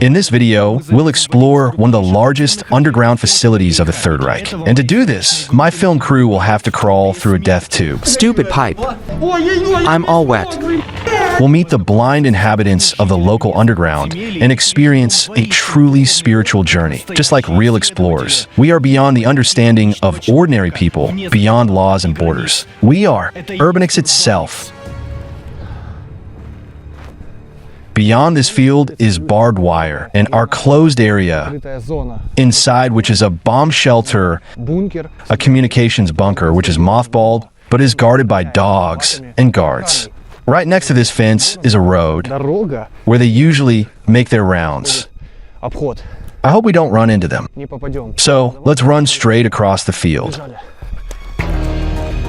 In this video, we'll explore one of the largest underground facilities of the Third Reich. And to do this, my film crew will have to crawl through a death tube. Stupid pipe. I'm all wet. We'll meet the blind inhabitants of the local underground and experience a truly spiritual journey. Just like real explorers, we are beyond the understanding of ordinary people, beyond laws and borders. We are Urbanx itself. Beyond this field is barbed wire and our closed area, inside which is a bomb shelter, a communications bunker which is mothballed but is guarded by dogs and guards. Right next to this fence is a road where they usually make their rounds. I hope we don't run into them. So let's run straight across the field.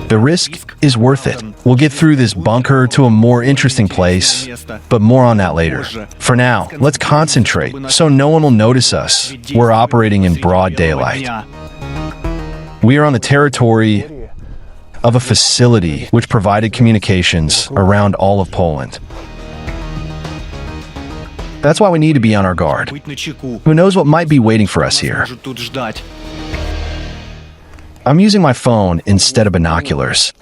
The risk is worth it. We'll get through this bunker to a more interesting place, but more on that later. For now, let's concentrate so no one will notice us. We're operating in broad daylight. We are on the territory of a facility which provided communications around all of Poland. That's why we need to be on our guard. Who knows what might be waiting for us here? I'm using my phone instead of binoculars.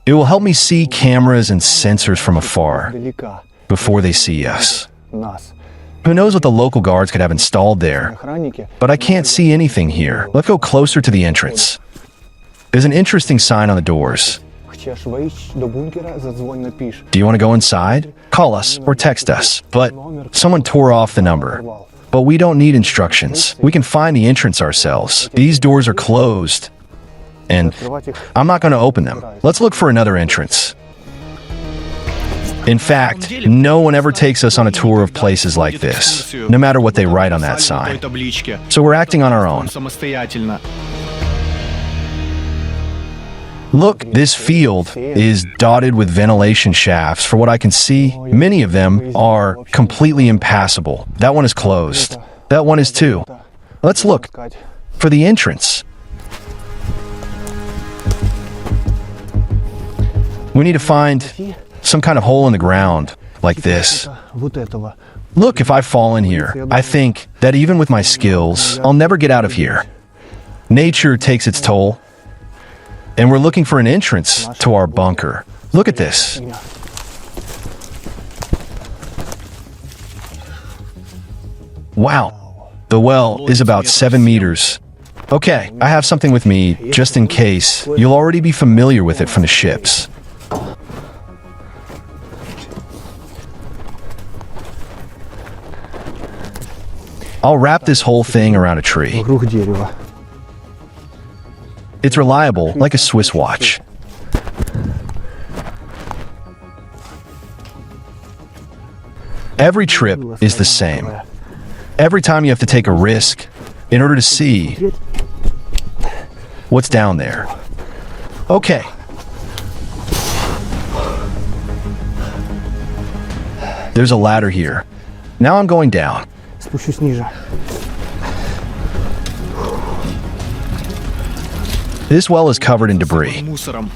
It will help me see cameras and sensors from afar before they see us. Who knows what the local guards could have installed there, but I can't see anything here. Let's go closer to the entrance. There's an interesting sign on the doors. Do you want to go inside? Call us or text us. But someone tore off the number. But we don't need instructions. We can find the entrance ourselves. These doors are closed, and I'm not going to open them. Let's look for another entrance. In fact, no one ever takes us on a tour of places like this, no matter what they write on that sign. So we're acting on our own. Look, this field is dotted with ventilation shafts. For what I can see, many of them are completely impassable. That one is closed. That one is too. Let's look for the entrance. We need to find some kind of hole in the ground, like this. Look, if I fall in here, I think that even with my skills, I'll never get out of here. Nature takes its toll. And we're looking for an entrance to our bunker. Look at this. Wow. The well is about 7 meters. Okay, I have something with me, just in case. You'll already be familiar with it from the ships. I'll wrap this whole thing around a tree. It's reliable, like a Swiss watch. Every trip is the same. Every time you have to take a risk in order to see what's down there. Okay. There's a ladder here. Now I'm going down. This well is covered in debris.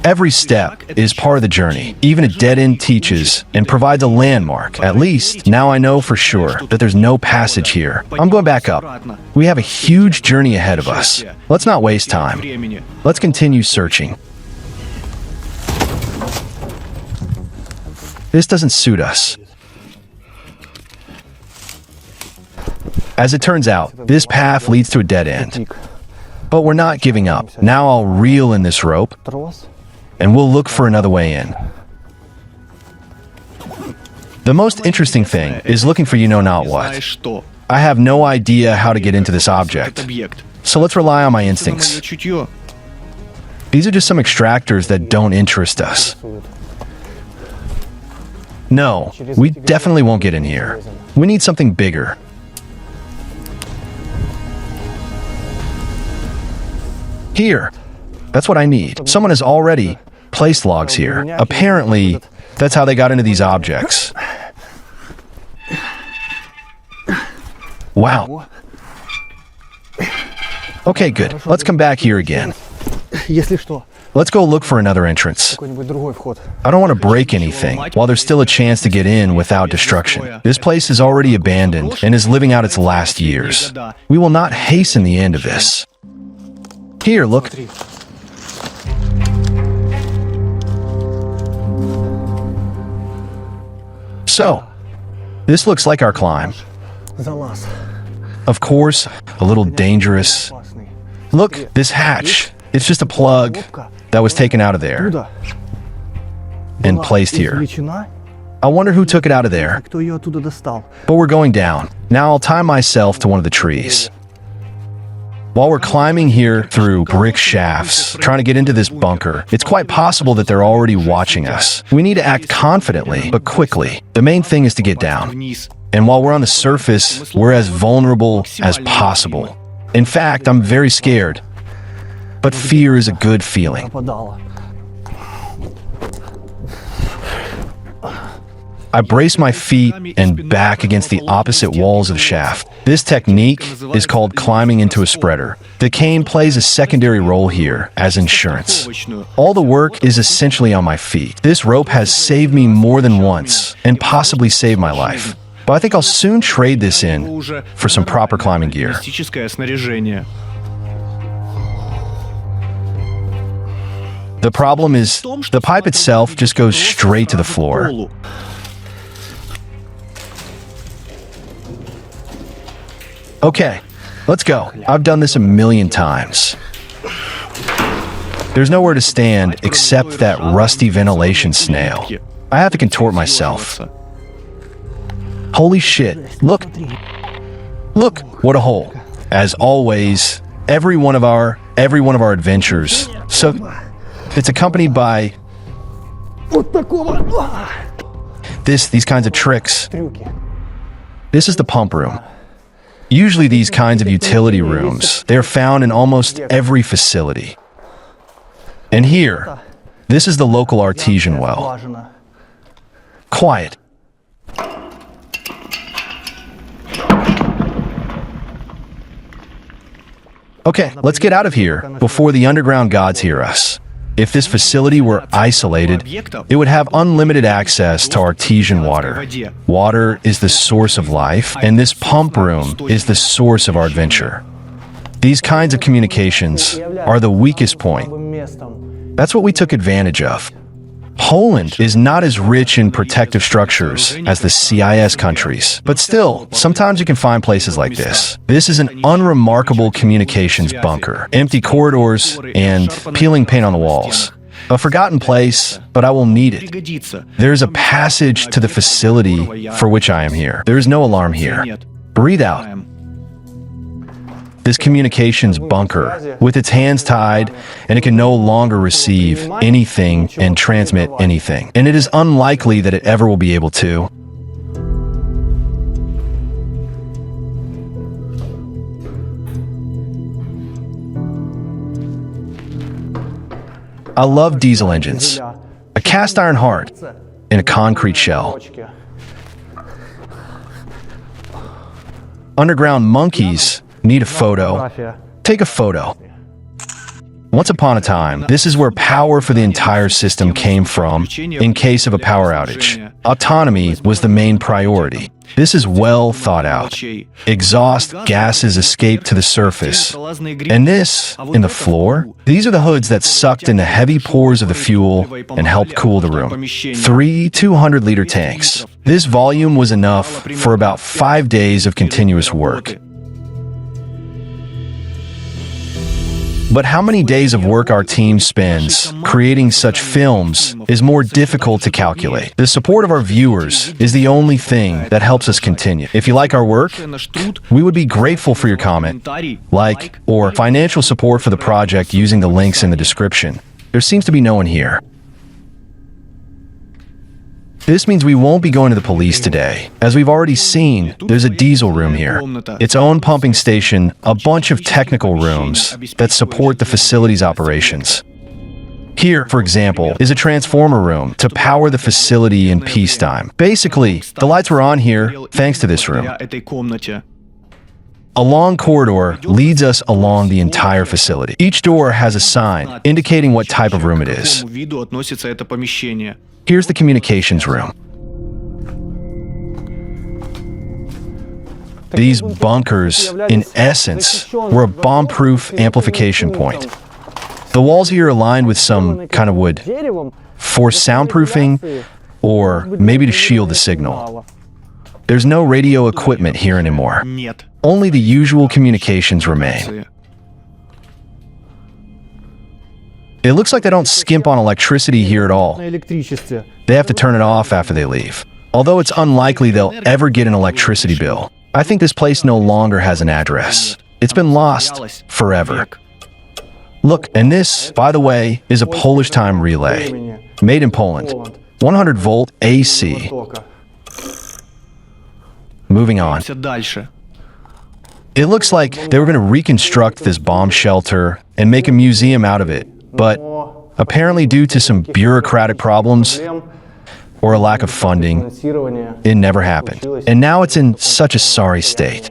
Every step is part of the journey. Even a dead end teaches and provides a landmark. At least, now I know for sure that there's no passage here. I'm going back up. We have a huge journey ahead of us. Let's not waste time. Let's continue searching. This doesn't suit us. As it turns out, this path leads to a dead end. But we're not giving up. Now I'll reel in this rope, and we'll look for another way in. The most interesting thing is looking for you-know-not what. I have no idea how to get into this object, so let's rely on my instincts. These are just some extractors that don't interest us. No, we definitely won't get in here. We need something bigger. Here. That's what I need. Someone has already placed logs here. Apparently, that's how they got into these objects. Wow. Okay, good. Let's come back here again. Let's go look for another entrance. I don't want to break anything while there's still a chance to get in without destruction. This place is already abandoned and is living out its last years. We will not hasten the end of this. Here, look. So, this looks like our climb. Of course, a little dangerous. Look, this hatch. It's just a plug that was taken out of there and placed here. I wonder who took it out of there. But we're going down. Now I'll tie myself to one of the trees. While we're climbing here through brick shafts, trying to get into this bunker, it's quite possible that they're already watching us. We need to act confidently, but quickly. The main thing is to get down. And while we're on the surface, we're as vulnerable as possible. In fact, I'm very scared. But fear is a good feeling. I brace my feet and back against the opposite walls of the shaft. This technique is called climbing into a spreader. The cane plays a secondary role here as insurance. All the work is essentially on my feet. This rope has saved me more than once and possibly saved my life. But I think I'll soon trade this in for some proper climbing gear. The problem is, the pipe itself just goes straight to the floor. Okay, let's go. I've done this a million times. There's nowhere to stand except that rusty ventilation snail. I have to contort myself. Holy shit, look. Look, what a hole. As always, every one of our adventures. So it's accompanied by these kinds of tricks. This is the pump room. Usually these kinds of utility rooms, they're found in almost every facility. And here, this is the local artesian well. Quiet. Okay, let's get out of here before the underground gods hear us. If this facility were isolated, it would have unlimited access to artesian water. Water is the source of life, and this pump room is the source of our adventure. These kinds of communications are the weakest point. That's what we took advantage of. Poland is not as rich in protective structures as the CIS countries, but still, sometimes you can find places like this. This is an unremarkable communications bunker, empty corridors, and peeling paint on the walls. A forgotten place, but I will need it. There's a passage to the facility for which I am here. There is no alarm here. Breathe out. This communications bunker, with its hands tied, and it can no longer receive anything and transmit anything. And it is unlikely that it ever will be able to. I love diesel engines. A cast iron heart in a concrete shell. Underground monkeys need a photo. Take a photo. Once upon a time, this is where power for the entire system came from in case of a power outage. Autonomy was the main priority. This is well thought out. Exhaust gases escape to the surface. And this, in the floor, these are the hoods that sucked in the heavy pores of the fuel and helped cool the room. 3 200-liter tanks. This volume was enough for about 5 days of continuous work. But how many days of work our team spends creating such films is more difficult to calculate. The support of our viewers is the only thing that helps us continue. If you like our work, we would be grateful for your comment, like, or financial support for the project using the links in the description. There seems to be no one here. This means we won't be going to the police today. As we've already seen, there's a diesel room here, its own pumping station, a bunch of technical rooms that support the facility's operations. Here, for example, is a transformer room to power the facility in peacetime. Basically, the lights were on here thanks to this room. A long corridor leads us along the entire facility. Each door has a sign indicating what type of room it is. Here's the communications room. These bunkers, in essence, were a bomb-proof amplification point. The walls here are lined with some kind of wood for soundproofing or maybe to shield the signal. There's no radio equipment here anymore. Only the usual communications remain. It looks like they don't skimp on electricity here at all. They have to turn it off after they leave. Although it's unlikely they'll ever get an electricity bill. I think this place no longer has an address. It's been lost forever. Look, and this, by the way, is a Polish time relay, made in Poland. 100 volt AC. Moving on. It looks like they were going to reconstruct this bomb shelter and make a museum out of it, but apparently due to some bureaucratic problems or a lack of funding, it never happened. And now it's in such a sorry state.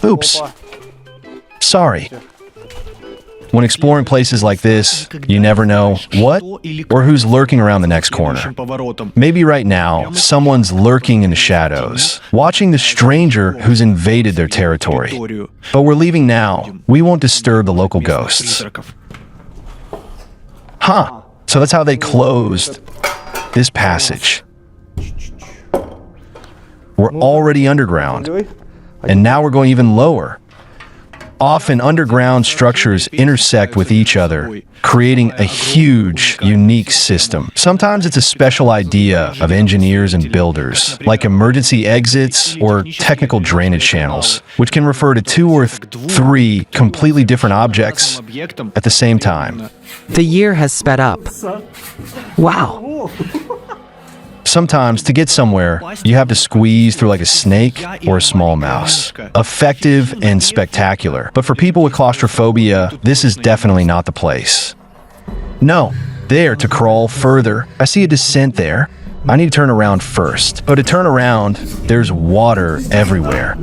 Oops. Sorry. When exploring places like this, you never know what or who's lurking around the next corner. Maybe right now, someone's lurking in the shadows, watching the stranger who's invaded their territory. But we're leaving now. We won't disturb the local ghosts. Huh. So that's how they closed this passage. We're already underground, and now we're going even lower. Often underground structures intersect with each other, creating a huge, unique system. Sometimes it's a special idea of engineers and builders, like emergency exits or technical drainage channels, which can refer to 2 or 3 completely different objects at the same time. The year has sped up. Wow. Sometimes, to get somewhere, you have to squeeze through like a snake or a small mouse. Effective and spectacular. But for people with claustrophobia, this is definitely not the place. No, there, to crawl further. I see a descent there. I need to turn around first. But to turn around, there's water everywhere.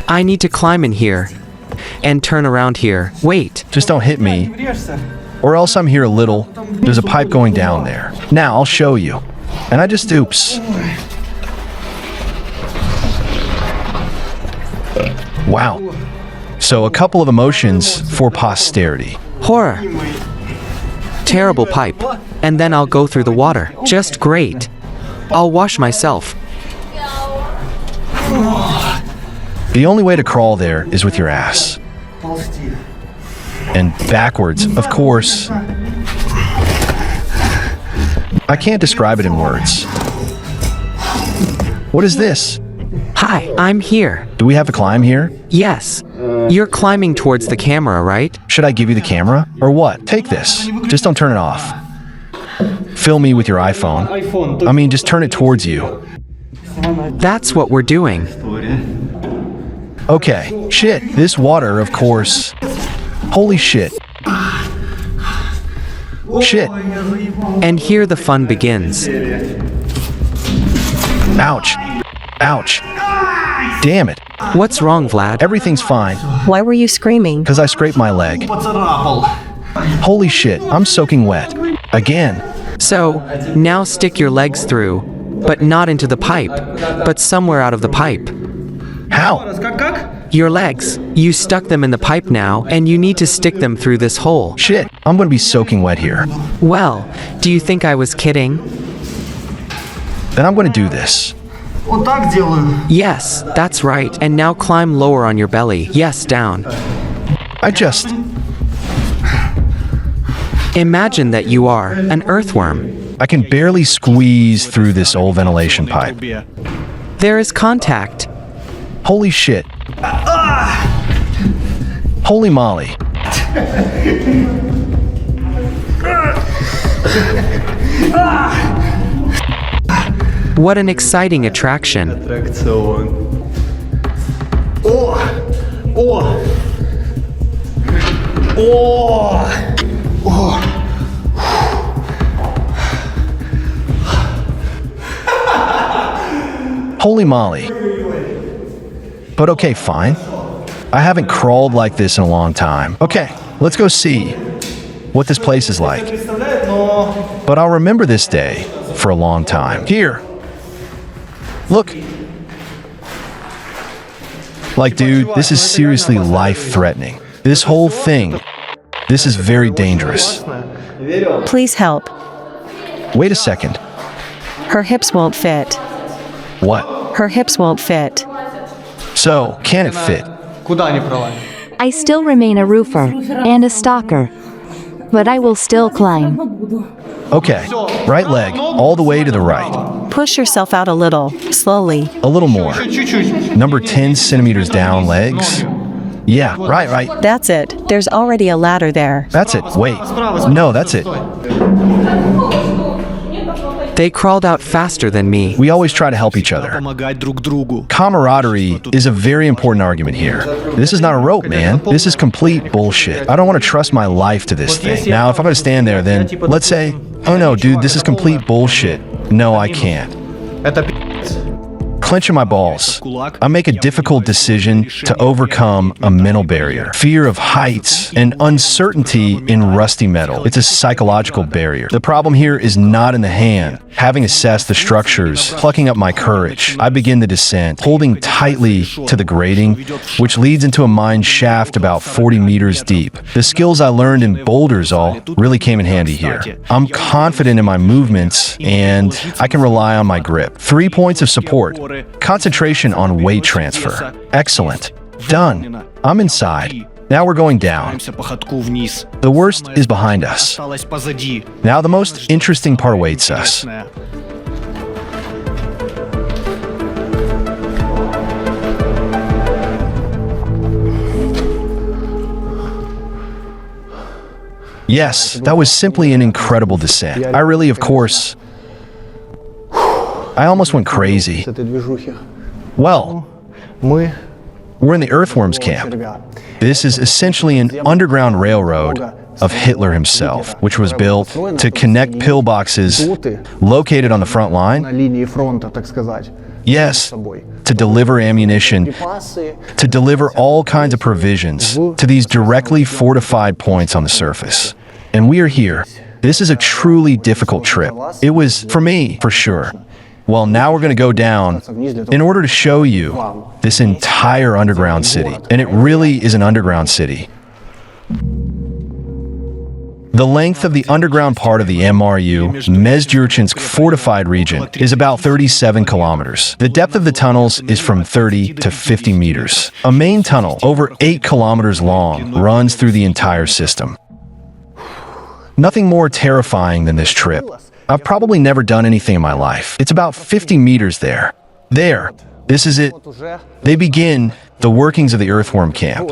I need to climb in here and turn around here. Wait. Just don't hit me. Or else I'm here a little. There's a pipe going down there. Now, I'll show you. And I just oops. Wow. So a couple of emotions for posterity. Horror. Terrible pipe. And then I'll go through the water. Just great. I'll wash myself. The only way to crawl there is with your ass. And backwards, of course. I can't describe it in words. What is this? Hi, I'm here. Do we have to climb here? Yes. You're climbing towards the camera, right? Should I give you the camera? Or what? Take this. Just don't turn it off. Film me with your iPhone. I mean, just turn it towards you. That's what we're doing. Okay. Shit. This water, of course. Holy shit. Shit. And here the fun begins. Ouch. Ouch. Damn it. What's wrong, Vlad? Everything's fine. Why were you screaming? Because I scraped my leg. Holy shit. I'm soaking wet. Again. So, now stick your legs through, but not into the pipe, but somewhere out of the pipe. How? Your legs. You stuck them in the pipe now, and you need to stick them through this hole. Shit. I'm gonna be soaking wet here. Well, do you think I was kidding? Then I'm gonna do this. Yes, that's right. And now climb lower on your belly. Yes, down. I just... Imagine that you are an earthworm. I can barely squeeze through this old ventilation pipe. There is contact. Holy shit. Holy moly. What an exciting attraction. Holy moly. But okay, fine. I haven't crawled like this in a long time. Okay, let's go see what this place is like. But I'll remember this day for a long time. Here. Look. Like, dude, this is seriously life-threatening. This whole thing. This is very dangerous. Please help. Wait a second. Her hips won't fit. What? Her hips won't fit. So, can it fit? I still remain a roofer and a stalker, but I will still climb. Okay, right leg, all the way to the right. Push yourself out a little, slowly. A little more. Number 10 centimeters down, legs. Yeah, right. That's it. There's already a ladder there. That's it. Wait. No, that's it. They crawled out faster than me. We always try to help each other. Camaraderie is a very important argument here. This is not a rope, man. This is complete bullshit. I don't want to trust my life to this thing. Now, if I'm going to stand there, then let's say, oh no, dude, this is complete bullshit. No, I can't. Clenching my balls. I make a difficult decision to overcome a mental barrier. Fear of heights and uncertainty in rusty metal. It's a psychological barrier. The problem here is not in the hand. Having assessed the structures, plucking up my courage, I begin the descent, holding tightly to the grating, which leads into a mine shaft about 40 meters deep. The skills I learned in boulders all really came in handy here. I'm confident in my movements, and I can rely on my grip. 3 points of support. Concentration on weight transfer. Excellent. Done. I'm inside. Now we're going down. The worst is behind us. Now the most interesting part awaits us. Yes, that was simply an incredible descent. I really, of course, I almost went crazy. Well, we're in the earthworms camp. This is essentially an underground railroad of Hitler himself, which was built to connect pillboxes located on the front line. Yes, to deliver ammunition, to deliver all kinds of provisions to these directly fortified points on the surface. And we are here. This is a truly difficult trip. It was, for me, for sure. Well, now we're going to go down in order to show you this entire underground city. And it really is an underground city. The length of the underground part of the MRU, Mezdurchinsk fortified region, is about 37 kilometers. The depth of the tunnels is from 30 to 50 meters. A main tunnel, over 8 kilometers long, runs through the entire system. Nothing more terrifying than this trip. I've probably never done anything in my life. It's about 50 meters there. There. This is it. They begin the workings of the earthworm camp.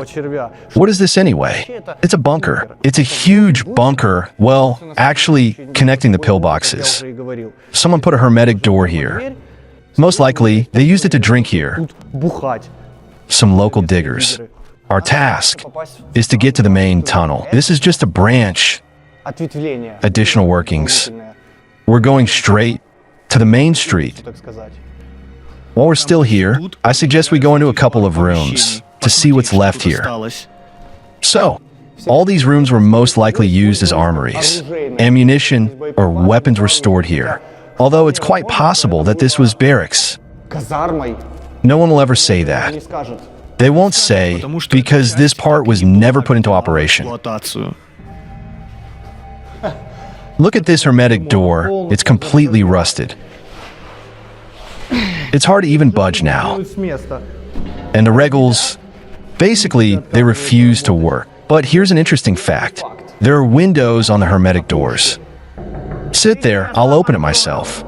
What is this anyway? It's a bunker. It's a huge bunker, well, actually connecting the pillboxes. Someone put a hermetic door here. Most likely, they used it to drink here. Some local diggers. Our task is to get to the main tunnel. This is just a branch. Additional workings. We're going straight to the main street. While we're still here, I suggest we go into a couple of rooms to see what's left here. So, all these rooms were most likely used as armories. Ammunition or weapons were stored here, although it's quite possible that this was barracks. No one will ever say that. They won't say because this part was never put into operation. Look at this hermetic door. It's completely rusted. It's hard to even budge now. And the regals, basically, they refuse to work. But here's an interesting fact. There are windows on the hermetic doors. Sit there, I'll open it myself.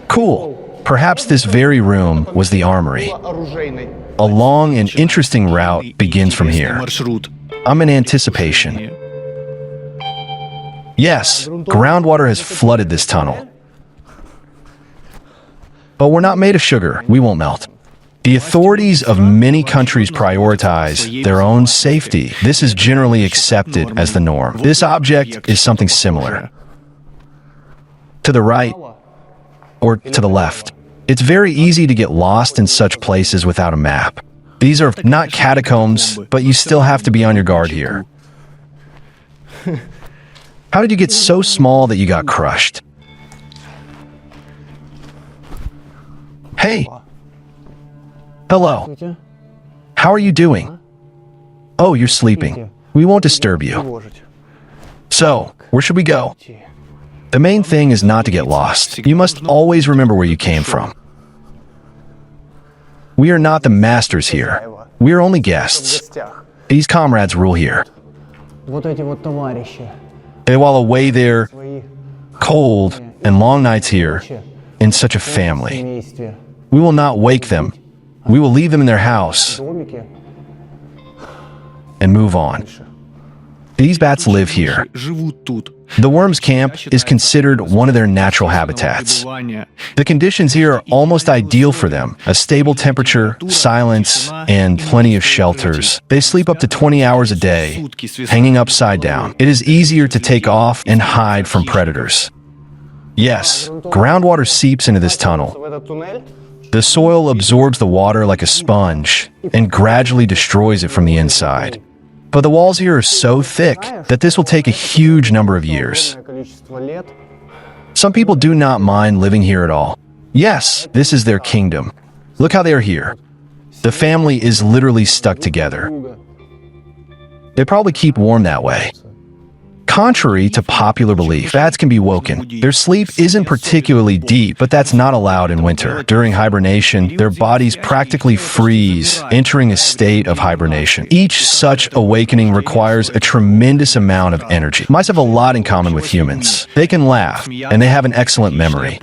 Cool. Perhaps this very room was the armory. A long and interesting route begins from here. I'm in anticipation. Yes, groundwater has flooded this tunnel. But we're not made of sugar. We won't melt. The authorities of many countries prioritize their own safety. This is generally accepted as the norm. This object is something similar. To the right or to the left. It's very easy to get lost in such places without a map. These are not catacombs, but you still have to be on your guard here. How did you get so small that you got crushed? Hey! Hello. How are you doing? Oh, you're sleeping. We won't disturb you. So, where should we go? The main thing is not to get lost. You must always remember where you came from. We are not the masters here. We are only guests. These comrades rule here. They while away their cold and long nights here in such a family. We will not wake them. We will leave them in their house and move on. These bats live here. The worms' camp is considered one of their natural habitats. The conditions here are almost ideal for them. A stable temperature, silence, and plenty of shelters. They sleep up to 20 hours a day, hanging upside down. It is easier to take off and hide from predators. Yes, groundwater seeps into this tunnel. The soil absorbs the water like a sponge and gradually destroys it from the inside. But the walls here are so thick that this will take a huge number of years. Some people do not mind living here at all. Yes, this is their kingdom. Look how they are here. The family is literally stuck together. They probably keep warm that way. Contrary to popular belief, bats can be woken. Their sleep isn't particularly deep, but that's not allowed in winter. During hibernation, their bodies practically freeze, entering a state of hibernation. Each such awakening requires a tremendous amount of energy. Mice have a lot in common with humans. They can laugh, and they have an excellent memory.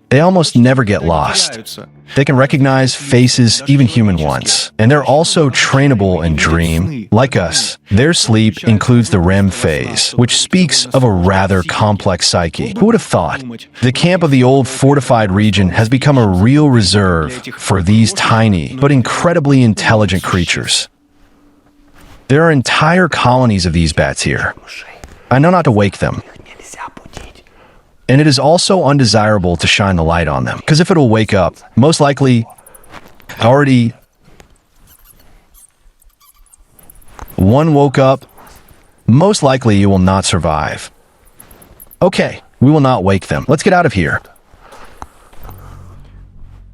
They almost never get lost. They can recognize faces, even human ones. And they're also trainable and dream. Like us, their sleep includes the REM phase, which speaks of a rather complex psyche. Who would have thought? The camp of the old fortified region has become a real reserve for these tiny but incredibly intelligent creatures. There are entire colonies of these bats here. I know not to wake them. And it is also undesirable to shine the light on them, because if it'll wake up, most likely already one woke up, most likely you will not survive. Okay, we will not wake them. Let's get out of here.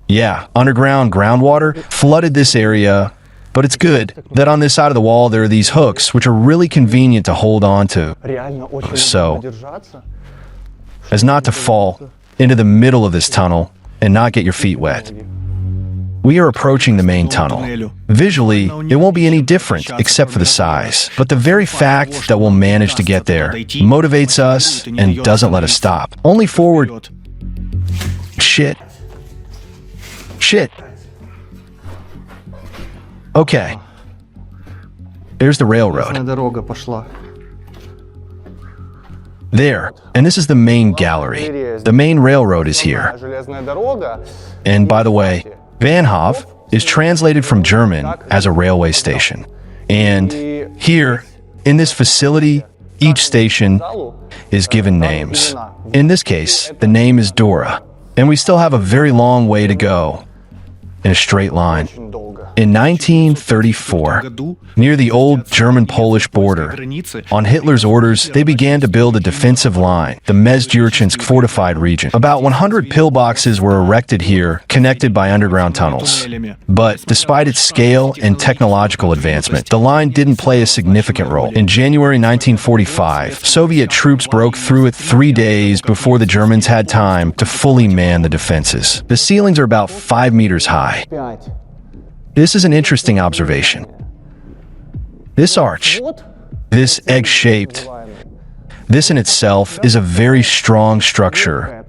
Yeah, underground groundwater flooded this area, but it's good that on this side of the wall there are these hooks, which are really convenient to hold on to. So as not to fall into the middle of this tunnel and not get your feet wet. We are approaching the main tunnel. Visually, it won't be any different except for the size, but the very fact that we'll manage to get there motivates us and doesn't let us stop. Only forward. Shit. Okay. There's the railroad. There, and this is the main gallery. The main railroad is here. And by the way, Bahnhof is translated from German as a railway station. And here, in this facility, each station is given names. In this case, the name is Dora. And we still have a very long way to go in a straight line. In 1934, near the old German-Polish border, on Hitler's orders, they began to build a defensive line, the Mezdurchinsk fortified region. About 100 pillboxes were erected here, connected by underground tunnels. But despite its scale and technological advancement, the line didn't play a significant role. In January 1945, Soviet troops broke through it 3 days before the Germans had time to fully man the defenses. The ceilings are about 5 meters high. This is an interesting observation. This arch, this egg-shaped, this in itself is a very strong structure,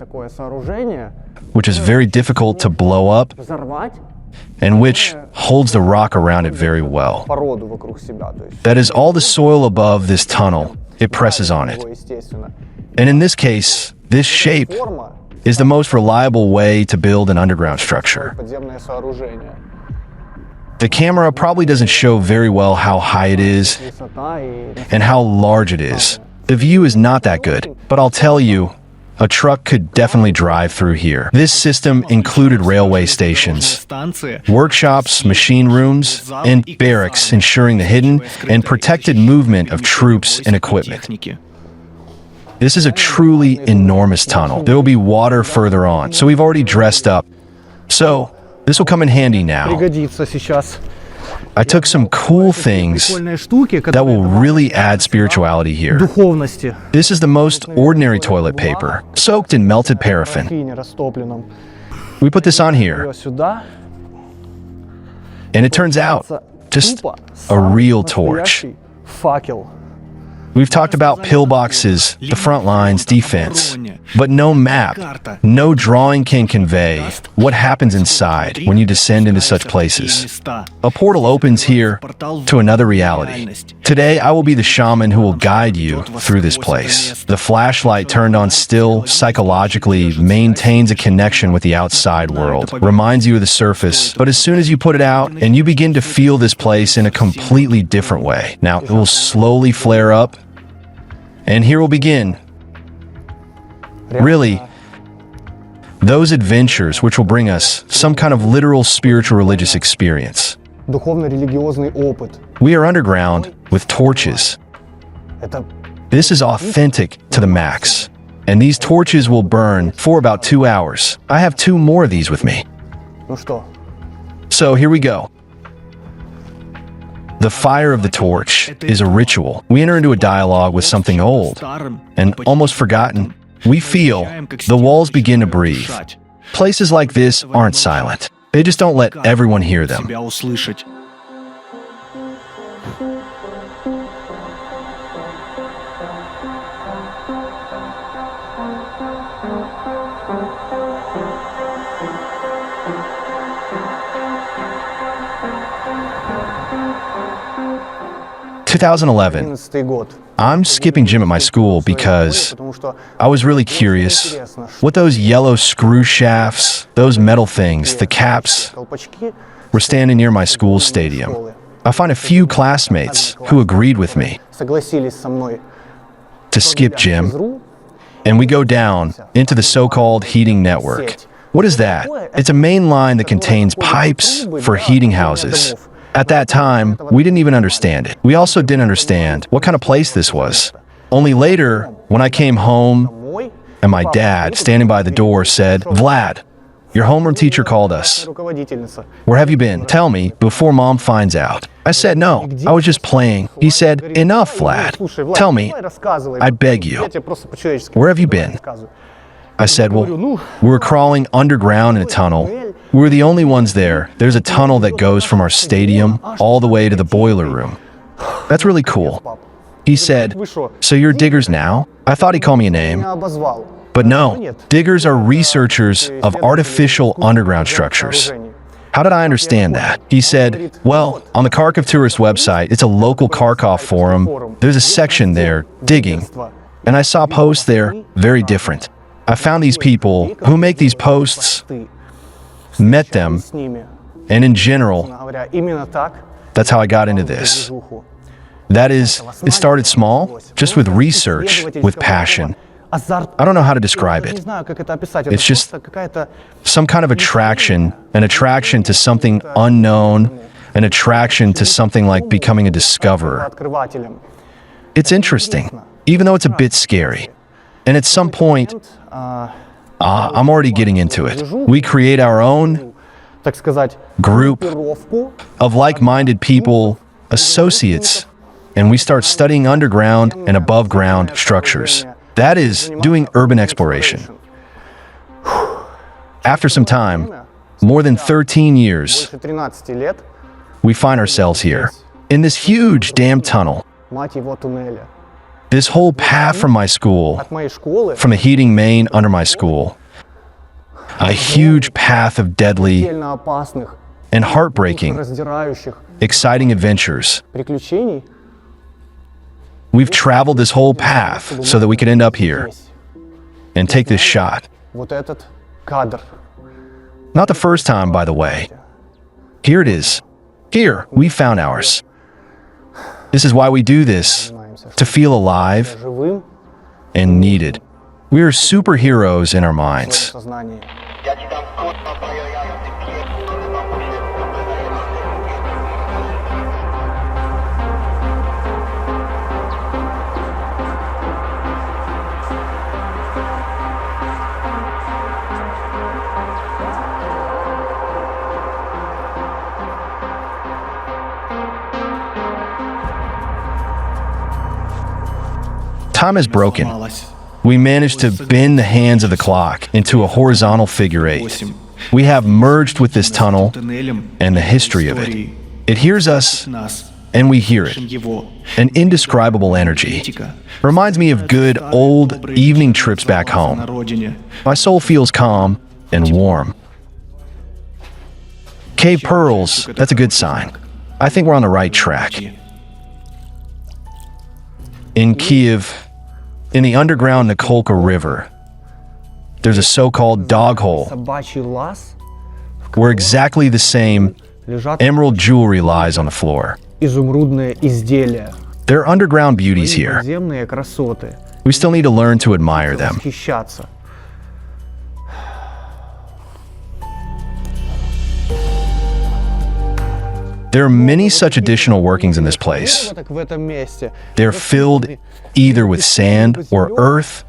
which is very difficult to blow up, and which holds the rock around it very well. That is all the soil above this tunnel, it presses on it. And in this case, this shape is the most reliable way to build an underground structure. The camera probably doesn't show very well how high it is and how large it is. The view is not that good, but I'll tell you, A truck could definitely drive through here. This system included railway stations, workshops, machine rooms, and barracks, ensuring the hidden and protected movement of troops and equipment. This is a truly enormous tunnel. There will be water further on, so we've already dressed up. So, this will come in handy now. I took some cool things that will really add spirituality here. This is the most ordinary toilet paper, soaked in melted paraffin. We put this on here, and it turns out just a real torch. We've talked about pillboxes, the front lines, defense, but no map, no drawing can convey what happens inside when you descend into such places. A portal opens here to another reality. Today, I will be the shaman who will guide you through this place. The flashlight turned on still psychologically maintains a connection with the outside world, reminds you of the surface, but as soon as you put it out and you begin to feel this place in a completely different way. Now, it will slowly flare up, and here will begin, really, those adventures which will bring us some kind of literal spiritual religious experience. We are underground with torches. This is authentic to the max, and these torches will burn for about 2 hours. I have 2 more of these with me. So here we go. The fire of the torch is a ritual. We enter into a dialogue with something old and almost forgotten. We feel the walls begin to breathe. Places like this aren't silent. They just don't let everyone hear them. 2011. I'm skipping gym at my school because I was really curious what those yellow screw shafts, those metal things, the caps, were standing near my school stadium. I find a few classmates who agreed with me to skip gym, and we go down into the so-called heating network. What is that? It's a main line that contains pipes for heating houses. At that time, we didn't even understand it. We also didn't understand what kind of place this was. Only later, when I came home, and my dad, standing by the door, said, "Vlad, your homeroom teacher called us. Where have you been? Tell me before Mom finds out." I said, "No, I was just playing." He said, "Enough, Vlad. Tell me, I beg you. Where have you been?" I said, "Well, we were crawling underground in a tunnel. We were the only ones there. There's a tunnel that goes from our stadium all the way to the boiler room. That's really cool." He said, "So you're diggers now?" I thought he called me a name. But no, diggers are researchers of artificial underground structures. How did I understand that? He said, "Well, on the Kharkov tourist website, it's a local Kharkov forum. There's a section there, digging. And I saw posts there, very different. I found these people who make these posts, met them, and in general, that's how I got into this. That is, it started small, just with research, with passion. I don't know how to describe it. It's just some kind of attraction, an attraction to something unknown, an attraction to something like becoming a discoverer. It's interesting, even though it's a bit scary. And at some point, I'm already getting into it. We create our own group of like-minded people, associates, and we start studying underground and above-ground structures. That is doing urban exploration. After some time, more than 13 years, we find ourselves here, in this huge damn tunnel. This whole path from my school, from the heating main under my school, a huge path of deadly and heartbreaking, exciting adventures. We've traveled this whole path so that we could end up here and take this shot. Not the first time, by the way. Here it is. Here, we found ours. This is why we do this, to feel alive and needed. We are superheroes in our minds. сознании. Time is broken. We managed to bend the hands of the clock into a horizontal figure eight. We have merged with this tunnel and the history of it. It hears us, and we hear it. An indescribable energy. Reminds me of good old evening trips back home. My soul feels calm and warm. Cave pearls, that's a good sign. I think we're on the right track. In Kiev, in the underground Nikolka River, there's a so-called dog hole Собачий лаз, where exactly the same лежат emerald jewelry lies on the floor. изумрудные изделия. There are underground beauties here. Подземные красоты. We still need to learn to admire them. Восхищаться. There are many such additional workings in this place. Так в этом месте. They're filled either with sand or earth,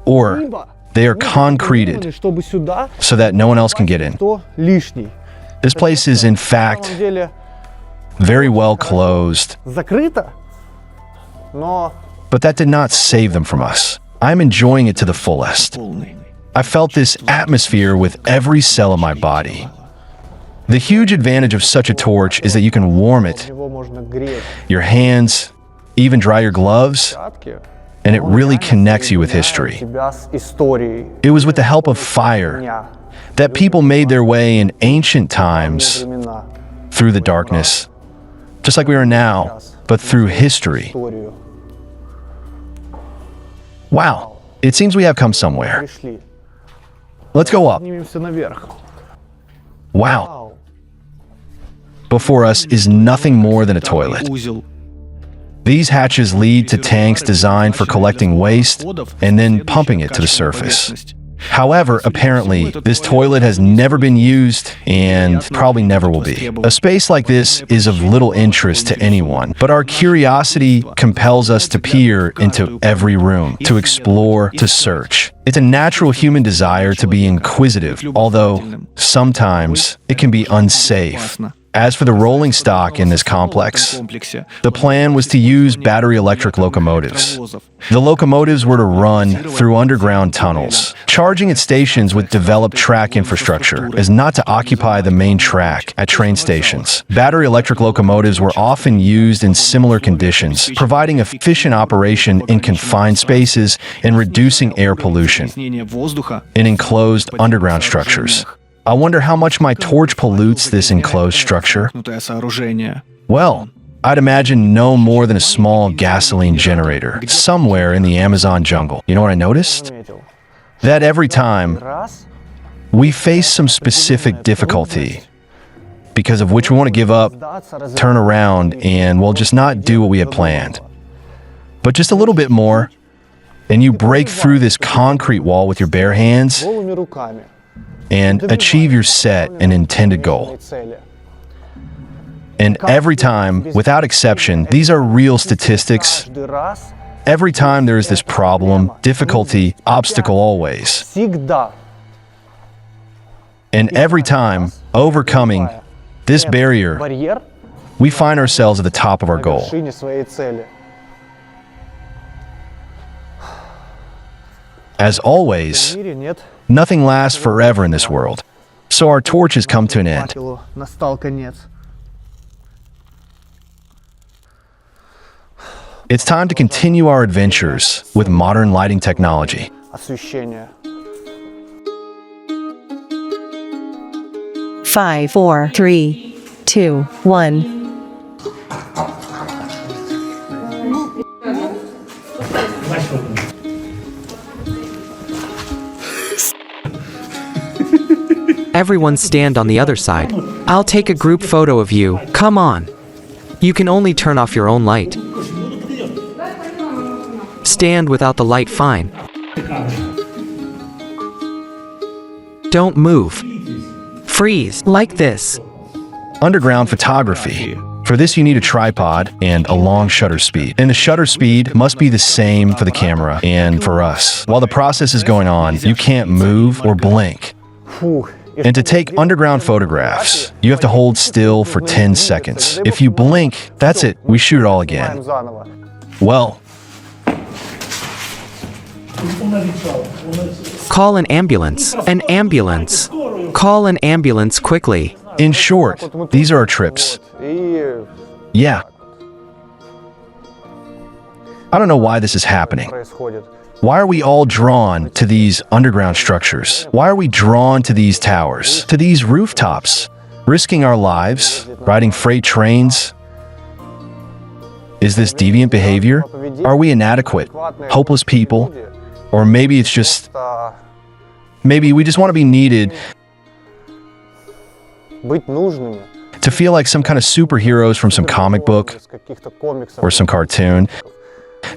or they are concreted Чтобы сюда, so that no one else can get in. то лишний. This place is, in На fact, самом деле very well closed, закрыто, но but that did not save them from us. I'm enjoying it to the fullest. I felt this atmosphere with every cell of my body. The huge advantage of such a torch is that you can warm it, его можно греть. your hands, even dry your gloves, Пятки. and it really connects you with history. Тебя с историей It was with the help of fire дня, that people made their way in ancient times времена, through the darkness, just like we are now, but through history. историю. Wow, it seems we have come somewhere. Пришли. Let's go up. Поднимемся наверх. Wow, Вау. before us is nothing more than a toilet. These hatches lead to tanks designed for collecting waste and then pumping it to the surface. However, apparently, this toilet has never been used and probably never will be. A space like this is of little interest to anyone, but our curiosity compels us to peer into every room, to explore, to search. It's a natural human desire to be inquisitive, although sometimes it can be unsafe. As for the rolling stock in this complex, the plan was to use battery electric locomotives. The locomotives were to run through underground tunnels, charging at stations with developed track infrastructure as not to occupy the main track at train stations. Battery electric locomotives were often used in similar conditions, providing efficient operation in confined spaces and reducing air pollution in enclosed underground structures. I wonder how much my torch pollutes this enclosed structure. Well, I'd imagine no more than a small gasoline generator somewhere in the Amazon jungle. You know what I noticed? Заметил. That every time Раз. we face some specific difficulty, because of which we want to give up, turn around, and, well, just not do what we had planned. But just a little bit more, and you break through this concrete wall with your bare hands Голыми руками. and achieve your set and intended goal. Цели. And every time, without exception, these are real statistics. Каждый раз. Every time there is this problem, difficulty, obstacle always. Всегда. And every time, overcoming this barrier, Барьер we find ourselves at the top of our на goal. вершине своей цели. As always, В мире нет. nothing lasts forever in this world. So our torch has come to an end. Факелу настал конец. It's time to continue our adventures with modern lighting technology. Освещение. 5, 4, 3, 2, 1. Everyone stand on the other side. I'll take a group photo of you. Come on. You can only turn off your own light. Stand without the light, fine. Don't move. Freeze, like this. Underground photography. For this, you need a tripod and a long shutter speed. And the shutter speed must be the same for the camera and for us. While the process is going on, you can't move or blink. And to take underground photographs, you have to hold still for 10 seconds. If you blink, that's it. We shoot it all again. Well, Call an ambulance. An ambulance. Call an ambulance quickly. in short, these are our trips. Yeah. I don't know why this is happening. Why are we all drawn to these underground structures? Why are we drawn to these towers, to these rooftops, risking our lives, riding freight trains? Is this deviant behavior? Are we inadequate, hopeless people? Or maybe it's just... maybe we just want to be needed, to feel like some kind of superheroes from some comic book or some cartoon.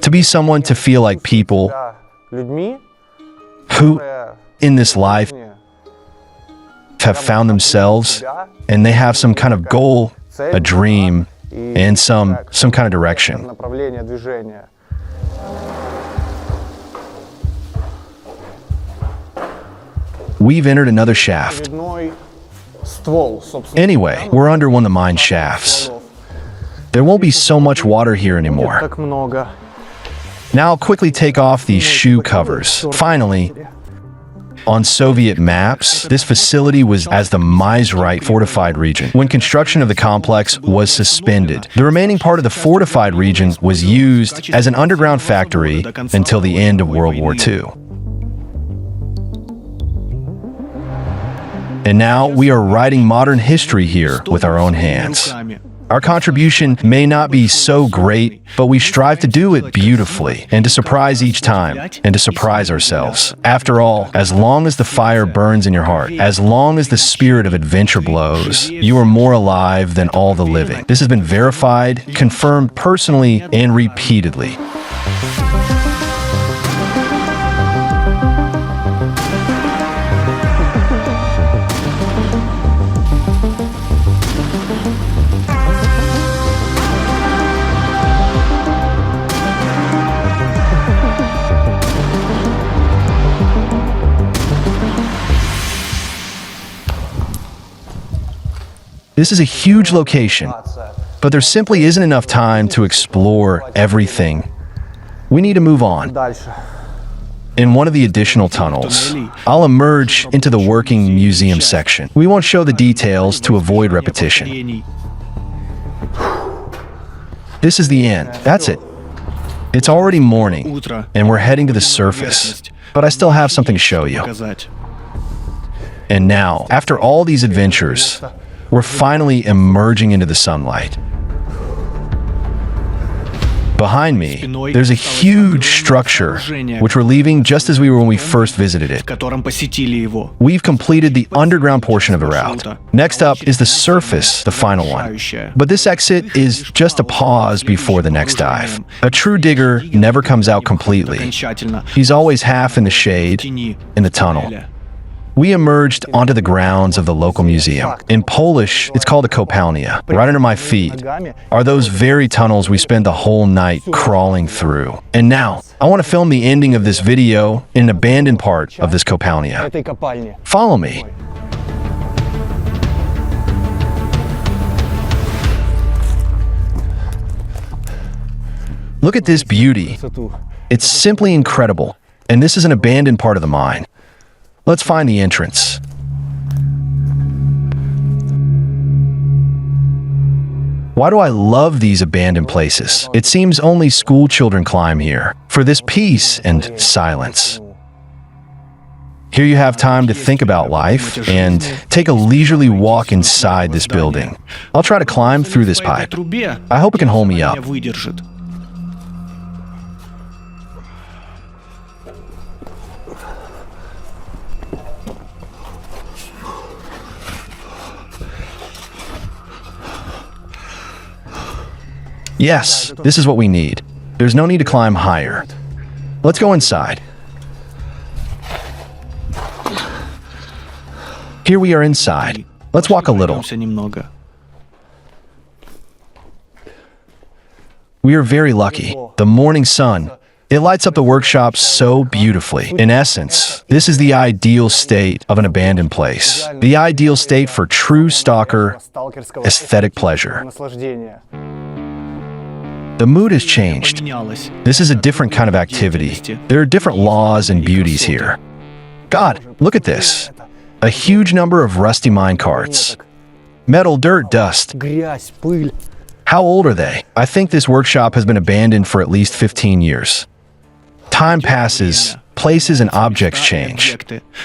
To be someone to feel like people who, in this life, have found themselves and they have some kind of goal, a dream, and some kind of direction. We've entered another shaft. Anyway, we're under one of the mine shafts. There won't be so much water here anymore. Now I'll quickly take off these shoe covers. Finally, on Soviet maps, this facility was as the Miserite fortified region. When construction of the complex was suspended, the remaining part of the fortified region was used as an underground factory until the end of World War II. And now we are writing modern history here with our own hands. Our contribution may not be so great, but we strive to do it beautifully and to surprise each time and to surprise ourselves. After all, as long as the fire burns in your heart, as long as the spirit of adventure blows, you are more alive than all the living. This has been verified, confirmed personally, and repeatedly. This is a huge location, but there simply isn't enough time to explore everything. We need to move on. In one of the additional tunnels, I'll emerge into the working museum section. We won't show the details to avoid repetition. This is the end. That's it. It's already morning, and we're heading to the surface, but I still have something to show you. And now, after all these adventures, we're finally emerging into the sunlight. Behind me, there's a huge structure, which we're leaving just as we were when we first visited it. We've completed the underground portion of the route. Next up is the surface, the final one. But this exit is just a pause before the next dive. A true digger never comes out completely. He's always half in the shade, in the tunnel. We emerged onto the grounds of the local museum. In Polish, it's called a kopalnia. Right under my feet are those very tunnels we spent the whole night crawling through. And now, I want to film the ending of this video in an abandoned part of this kopalnia. Follow me. Look at this beauty. It's simply incredible. And this is an abandoned part of the mine. Let's find the entrance. Why do I love these abandoned places? It seems only school children climb here, for this peace and silence. Here you have time to think about life and take a leisurely walk inside this building. I'll try to climb through this pipe. I hope it can hold me up. Yes, this is what we need. There's no need to climb higher. Let's go inside. Here we are inside. Let's walk a little. We are very lucky. The morning sun, it lights up the workshop so beautifully. In essence, this is the ideal state of an abandoned place. The ideal state for true stalker aesthetic pleasure. The mood has changed. This is a different kind of activity. There are different laws and beauties here. God, look at this. A huge number of rusty mine carts. Metal, dirt, dust. How old are they? I think this workshop has been abandoned for at least 15 years. Time passes, places and objects change,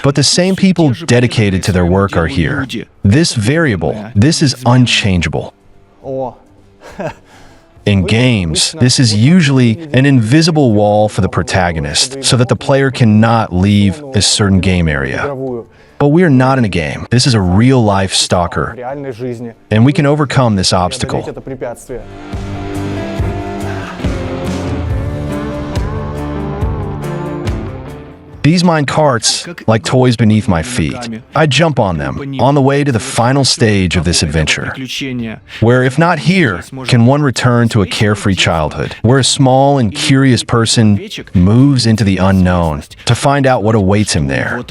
but the same people dedicated to their work are here. This variable, this is unchangeable. In games, this is usually an invisible wall for the protagonist, so that the player cannot leave a certain game area. But we are not in a game. This is a real-life stalker, and we can overcome this obstacle. These mine carts, like toys beneath my feet. I jump on them, on the way to the final stage of this adventure, where if not here, can one return to a carefree childhood, where a small and curious person moves into the unknown to find out what awaits him there.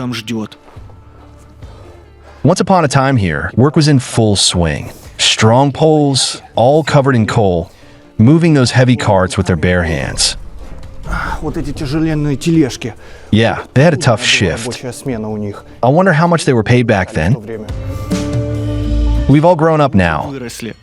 Once upon a time here, work was in full swing. Strong poles, all covered in coal, moving those heavy carts with their bare hands. Yeah, they had a tough shift. I wonder how much they were paid back then. We've all grown up now,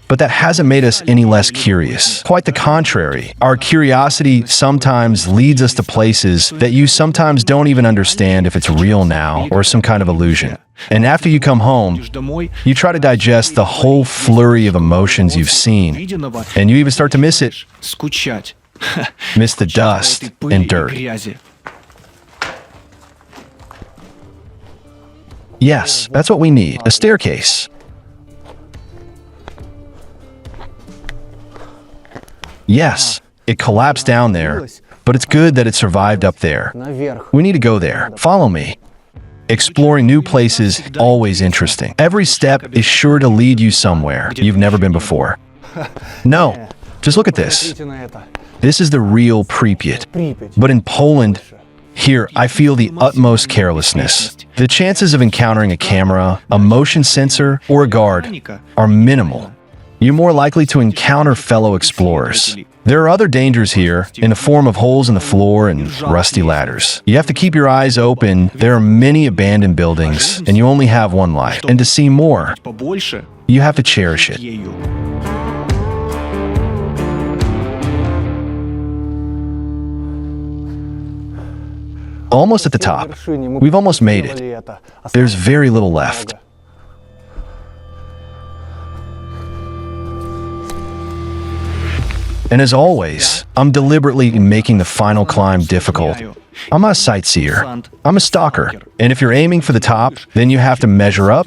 but that hasn't made us any less curious. Quite the contrary. Our curiosity sometimes leads us to places that you sometimes don't even understand if it's real now or some kind of illusion. And after you come home, you try to digest the whole flurry of emotions you've seen, and you even start to miss it. Miss the dust and dirt. Yes, that's what we need, a staircase. Yes, it collapsed down there, but it's good that it survived up there. We need to go there. Follow me. Exploring new places is always interesting. Every step is sure to lead you somewhere you've never been before. No, just look at this. This is the real Pripyat. But in Poland, here I feel the utmost carelessness. The chances of encountering a camera, a motion sensor, or a guard are minimal. You're more likely to encounter fellow explorers. There are other dangers here in the form of holes in the floor and rusty ladders. You have to keep your eyes open. There are many abandoned buildings, and you only have one life. And to see more, you have to cherish it. Almost at the top. We've almost made it. There's very little left. And as always, I'm deliberately making the final climb difficult. I'm not a sightseer. I'm a stalker. And if you're aiming for the top, then you have to measure up.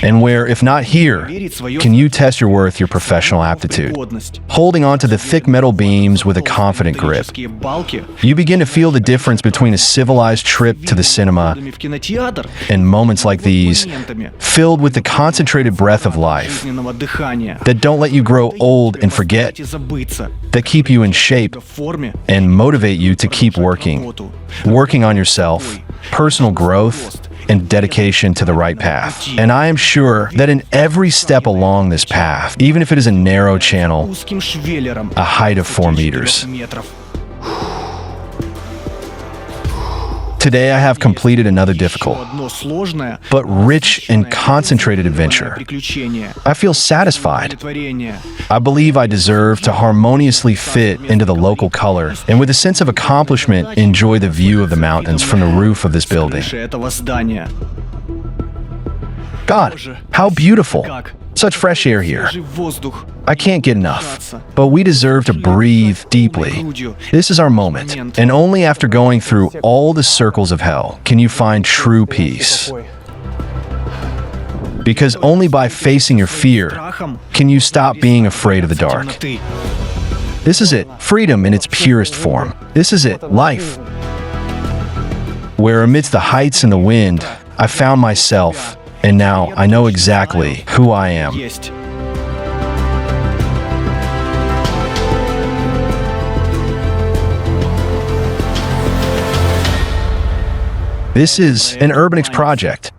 And where, if not here, can you test your worth, your professional aptitude? Holding onto the thick metal beams with a confident grip. You begin to feel the difference between a civilized trip to the cinema and moments like these, filled with the concentrated breath of life, that don't let you grow old and forget, that keep you in shape and motivate you to keep working on yourself, personal growth, and dedication to the right path. And I am sure that in every step along this path, even if it is a narrow channel, a height of 4 meters, today I have completed another difficult, but rich and concentrated adventure. I feel satisfied. I believe I deserve to harmoniously fit into the local color and with a sense of accomplishment enjoy the view of the mountains from the roof of this building. God, how beautiful! Such fresh air here. I can't get enough, but we deserve to breathe deeply. This is our moment, and only after going through all the circles of hell can you find true peace. Because only by facing your fear can you stop being afraid of the dark. This is it, freedom in its purest form. This is it, life. Where amidst the heights and the wind, I found myself And now I know exactly who I am. Есть. This is an Urbanx project.